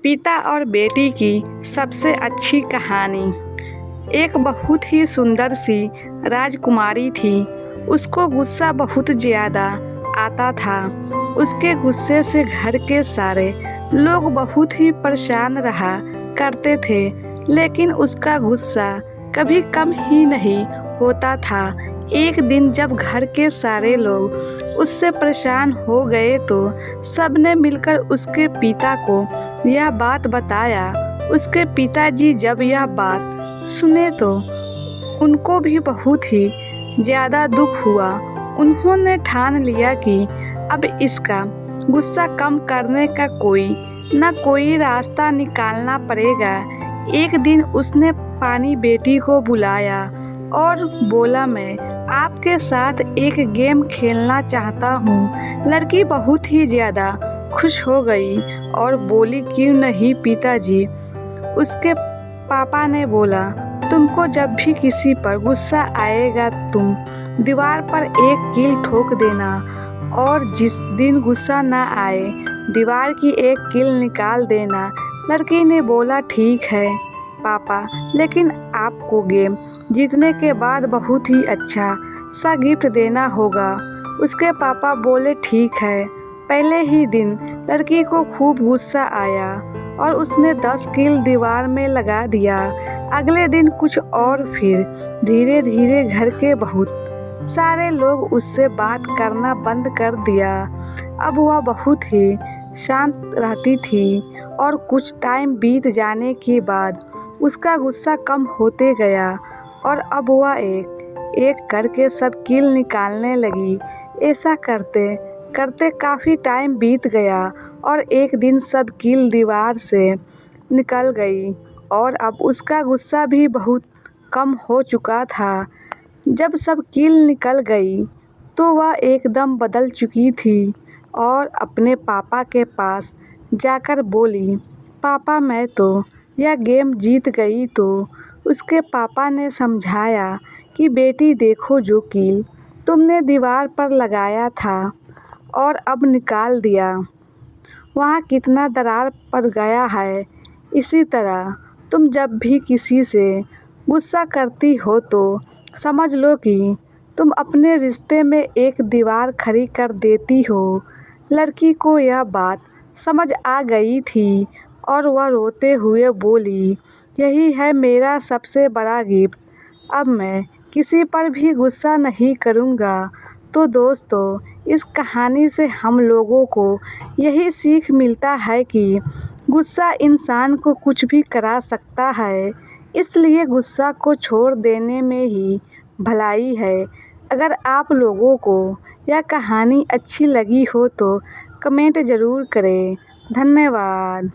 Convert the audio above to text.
पिता और बेटी की सबसे अच्छी कहानी। एक बहुत ही सुंदर सी राजकुमारी थी। उसको गुस्सा बहुत ज़्यादा आता था। उसके गुस्से से घर के सारे लोग बहुत ही परेशान रहा करते थे, लेकिन उसका गुस्सा कभी कम ही नहीं होता था। एक दिन जब घर के सारे लोग उससे परेशान हो गए तो सबने मिलकर उसके पिता को यह बात बताया। उसके पिताजी जब यह बात सुने तो उनको भी बहुत ही ज़्यादा दुख हुआ। उन्होंने ठान लिया कि अब इसका गुस्सा कम करने का कोई न कोई रास्ता निकालना पड़ेगा। एक दिन उसने पानी बेटी को बुलाया और बोला, मैं आपके साथ एक गेम खेलना चाहता हूँ। लड़की बहुत ही ज़्यादा खुश हो गई और बोली, क्यों नहीं पिताजी। उसके पापा ने बोला, तुमको जब भी किसी पर गुस्सा आएगा तुम दीवार पर एक कील ठोक देना, और जिस दिन गुस्सा ना आए दीवार की एक कील निकाल देना। लड़की ने बोला, ठीक है पापा, लेकिन आपको गेम जीतने के बाद बहुत ही अच्छा सा गिफ्ट देना होगा। उसके पापा बोले, ठीक है। पहले ही दिन लड़की को खूब गुस्सा आया और उसने 10 कील दीवार में लगा दिया। अगले दिन कुछ और, फिर धीरे धीरे घर के बहुत सारे लोग उससे बात करना बंद कर दिया। अब वह बहुत ही शांत रहती थी और कुछ टाइम बीत जाने के बाद उसका गुस्सा कम होते गया और अब वह एक एक करके सब कील निकालने लगी। ऐसा करते करते काफ़ी टाइम बीत गया और एक दिन सब कील दीवार से निकल गई और अब उसका गुस्सा भी बहुत कम हो चुका था। जब सब कील निकल गई तो वह एकदम बदल चुकी थी और अपने पापा के पास जाकर बोली, पापा मैं तो यह गेम जीत गई। तो उसके पापा ने समझाया कि बेटी देखो, जो कील तुमने दीवार पर लगाया था और अब निकाल दिया, वहाँ कितना दरार पड़ गया है। इसी तरह तुम जब भी किसी से गुस्सा करती हो तो समझ लो कि तुम अपने रिश्ते में एक दीवार खड़ी कर देती हो। लड़की को यह बात समझ आ गई थी और वह रोते हुए बोली, यही है मेरा सबसे बड़ा गिफ्ट। अब मैं किसी पर भी गुस्सा नहीं करूँगा। तो दोस्तों, इस कहानी से हम लोगों को यही सीख मिलता है कि गुस्सा इंसान को कुछ भी करा सकता है, इसलिए गुस्सा को छोड़ देने में ही भलाई है। अगर आप लोगों को यह कहानी अच्छी लगी हो तो कमेंट ज़रूर करें। धन्यवाद।